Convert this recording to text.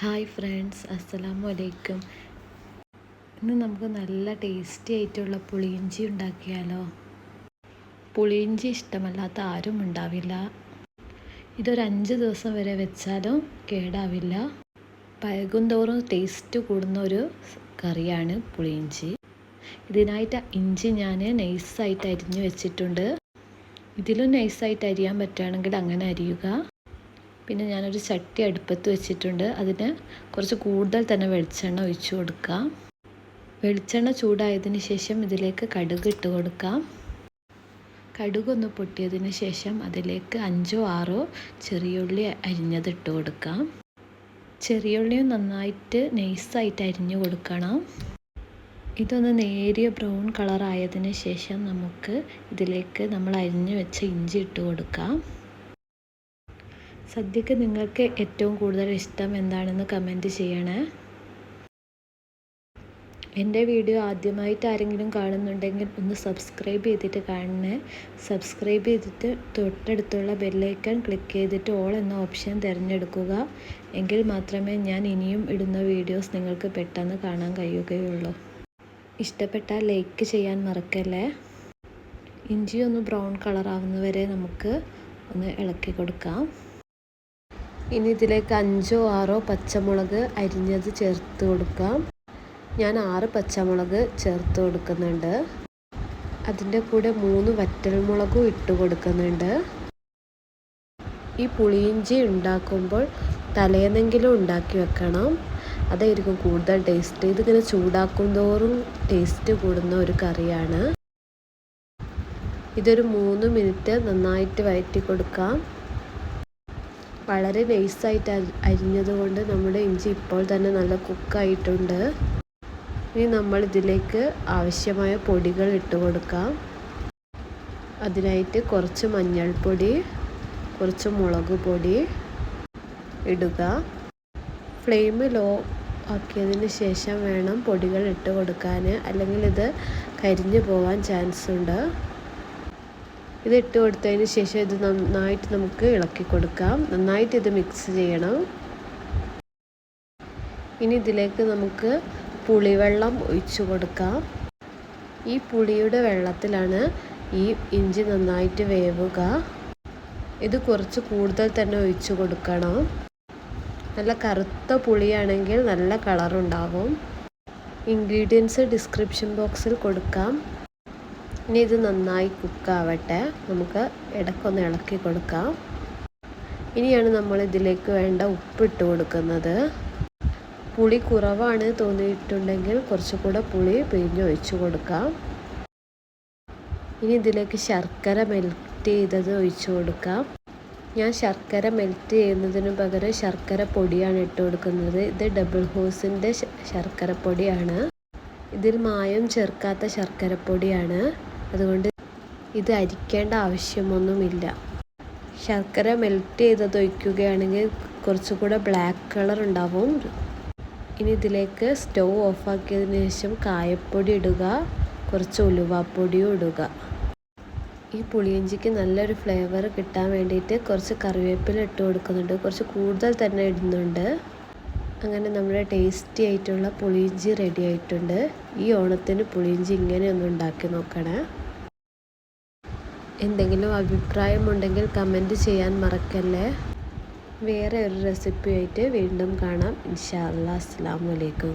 Hi friends, അസ്സലാമു അലൈക്കും. ഇന്ന് നമുക്ക് നല്ല ടേസ്റ്റി ആയിട്ടുള്ള പുളിയിഞ്ചി ഉണ്ടാക്കിയാലോ. പുളിയിഞ്ചി ഇഷ്ടമല്ലാത്ത ആരും ഉണ്ടാവില്ല. ഇതൊരു 5 ദിവസം വരെ വെച്ചാലും കേടാവില്ല. പഴകും തോറും ടേസ്റ്റ് കൂടുന്ന ഒരു കറിയാണ് പുളിയിഞ്ചി. ഇതിനായിട്ട് ഇഞ്ചി ഞാൻ നൈസായിട്ട് അരിഞ്ഞു വെച്ചിട്ടുണ്ട്. ഇതിലും നൈസായിട്ട് അരിയാൻ പറ്റുകയാണെങ്കിൽ അങ്ങനെ അരിയുക. പിന്നെ ഞാനൊരു ചട്ടി അടുപ്പത്ത് വെച്ചിട്ടുണ്ട്. അതിന് കുറച്ച് കൂടുതൽ തന്നെ വെളിച്ചെണ്ണ ഒഴിച്ചു കൊടുക്കാം. വെളിച്ചെണ്ണ ചൂടായതിന് ശേഷം ഇതിലേക്ക് കടുക് ഇട്ട് കൊടുക്കാം. കടുകൊന്ന് പൊട്ടിയതിന് ശേഷം അതിലേക്ക് 5 or 6 ചെറിയുള്ളി അരിഞ്ഞത് ഇട്ട് കൊടുക്കാം. ചെറിയുള്ളിയും നന്നായിട്ട് നൈസായിട്ട് അരിഞ്ഞു കൊടുക്കണം. ഇതൊന്ന് നേരിയ ബ്രൗൺ കളറായതിന് ശേഷം നമുക്ക് ഇതിലേക്ക് നമ്മൾ അരിഞ്ഞു വെച്ച ഇഞ്ചി ഇട്ട് കൊടുക്കാം. സദ്യക്ക് നിങ്ങൾക്ക് ഏറ്റവും കൂടുതൽ ഇഷ്ടം എന്താണെന്ന് കമൻറ്റ് ചെയ്യണേ. എൻ്റെ വീഡിയോ ആദ്യമായിട്ട് ആരെങ്കിലും കാണുന്നുണ്ടെങ്കിൽ ഒന്ന് സബ്സ്ക്രൈബ് ചെയ്തിട്ട് കാണണേ. സബ്സ്ക്രൈബ് ചെയ്തിട്ട് തൊട്ടടുത്തുള്ള ബെല്ലൈക്കൺ ക്ലിക്ക് ചെയ്തിട്ട് ഓൾ എന്ന ഓപ്ഷൻ തിരഞ്ഞെടുക്കുക. എങ്കിൽ മാത്രമേ ഞാൻ ഇനിയും ഇടുന്ന വീഡിയോസ് നിങ്ങൾക്ക് പെട്ടെന്ന് കാണാൻ കഴിയുകയുള്ളൂ. ഇഷ്ടപ്പെട്ടാൽ ലൈക്ക് ചെയ്യാൻ മറക്കല്ലേ. ഇഞ്ചി ഒന്ന് ബ്രൗൺ കളറാവുന്നവരെ നമുക്ക് ഒന്ന് ഇളക്കി കൊടുക്കാം. ഇനി ഇതിലേക്ക് 5 or 6 പച്ചമുളക് അരിഞ്ഞത് ചേർത്ത് കൊടുക്കാം. ഞാൻ 6 പച്ചമുളക് ചേർത്ത് കൊടുക്കുന്നുണ്ട്. അതിൻ്റെ കൂടെ 3 വറ്റൽമുളകും ഇട്ട് കൊടുക്കുന്നുണ്ട്. ഈ പുളിയിഞ്ചി ഉണ്ടാക്കുമ്പോൾ തലേന്നെങ്കിലും ഉണ്ടാക്കി വെക്കണം. അതായിരിക്കും കൂടുതൽ ടേസ്റ്റ്. ഇതിങ്ങനെ ചൂടാക്കും തോറും ടേസ്റ്റ് കൂടുന്ന ഒരു കറിയാണ്. ഇതൊരു 3 മിനിറ്റ് നന്നായിട്ട് വഴറ്റി കൊടുക്കാം. വളരെ നൈസായിട്ട് അരിഞ്ഞതുകൊണ്ട് നമ്മുടെ ഇഞ്ചി ഇപ്പോൾ തന്നെ നല്ല കുക്കായിട്ടുണ്ട്. ഇനി നമ്മൾ ഇതിലേക്ക് ആവശ്യമായ പൊടികൾ ഇട്ട് കൊടുക്കാം. അതിനായിട്ട് കുറച്ച് മഞ്ഞൾപ്പൊടി, കുറച്ച് മുളക് പൊടി ഇടുക. ഫ്ലെയിം ലോ ആക്കിയതിന് ശേഷം വേണം പൊടികൾ ഇട്ട് കൊടുക്കാൻ, അല്ലെങ്കിൽ ഇത് കരിഞ്ഞു പോകാൻ ചാൻസ് ഉണ്ട്. ഇത് ഇട്ട് കൊടുത്തതിന് ശേഷം ഇത് നന്നായിട്ട് നമുക്ക് ഇളക്കി കൊടുക്കാം. നന്നായിട്ട് ഇത് മിക്സ് ചെയ്യണം. ഇനി ഇതിലേക്ക് നമുക്ക് പുളിവെള്ളം ഒഴിച്ചു കൊടുക്കാം. ഈ പുളിയുടെ വെള്ളത്തിലാണ് ഈ ഇഞ്ചി നന്നായിട്ട് വേവുക. ഇത് കുറച്ച് കൂടുതൽ തന്നെ ഒഴിച്ചു കൊടുക്കണം. നല്ല കറുത്ത പുളിയാണെങ്കിൽ നല്ല കളറുണ്ടാവും. ഇൻഗ്രീഡിയൻസ് ഡിസ്ക്രിപ്ഷൻ ബോക്സിൽ കൊടുക്കാം. ഇനി ഇത് നന്നായി കുക്കാവട്ടെ. നമുക്ക് ഇടയ്ക്കൊന്ന് ഇളക്കി കൊടുക്കാം. ഇനിയാണ് നമ്മൾ ഇതിലേക്ക് വേണ്ട ഉപ്പിട്ട് കൊടുക്കുന്നത്. പുളി കുറവാണ് തോന്നിയിട്ടുണ്ടെങ്കിൽ കുറച്ചുകൂടെ പുളി പിഴിഞ്ഞൊഴിച്ച് കൊടുക്കാം. ഇനി ഇതിലേക്ക് ശർക്കര മെൽറ്റ് ചെയ്തത് ഒഴിച്ചു കൊടുക്കാം. ഞാൻ ശർക്കര മെൽറ്റ് ചെയ്യുന്നതിന് പകരം ശർക്കര പൊടിയാണ് ഇട്ട് കൊടുക്കുന്നത്. ഇത് ഡബിൾ ഹോസിൻ്റെ ശർക്കര പൊടിയാണ്. ഇതിൽ മായം ചേർക്കാത്ത ശർക്കരപ്പൊടിയാണ്. അതുകൊണ്ട് ഇത് അരിക്കേണ്ട ആവശ്യമൊന്നുമില്ല. ശർക്കര മെൽറ്റ് ചെയ്തത് ഒഴിക്കുകയാണെങ്കിൽ കുറച്ചുകൂടെ ബ്ലാക്ക് കളർ ഉണ്ടാവും. ഇനി ഇതിലേക്ക് സ്റ്റൗ ഓഫാക്കിയതിന് ശേഷം കായപ്പൊടി ഇടുക, കുറച്ച് ഉലുവാപ്പൊടിയും ഇടുക. ഈ പുളിയിഞ്ചിക്ക് നല്ലൊരു ഫ്ലേവർ കിട്ടാൻ വേണ്ടിയിട്ട് കുറച്ച് കറിവേപ്പില ഇട്ട് കൊടുക്കുന്നുണ്ട്. കുറച്ച് കൂടുതൽ തന്നെ ഇടുന്നുണ്ട്. അങ്ങനെ നമ്മുടെ ടേസ്റ്റി ആയിട്ടുള്ള പുളിയിഞ്ചി റെഡി ആയിട്ടുണ്ട്. ഈ ഓണത്തിന് പുളിയിഞ്ചി ഇങ്ങനെയൊന്ന് ഉണ്ടാക്കി നോക്കണേ. എന്തെങ്കിലും അഭിപ്രായമുണ്ടെങ്കിൽ കമൻറ്റ് ചെയ്യാൻ മറക്കല്ലേ. വേറെ ഒരു റെസിപ്പിയായിട്ട് വീണ്ടും കാണാം. ഇൻഷാ അല്ലാഹ്. അസ്സലാമു അലൈക്കും.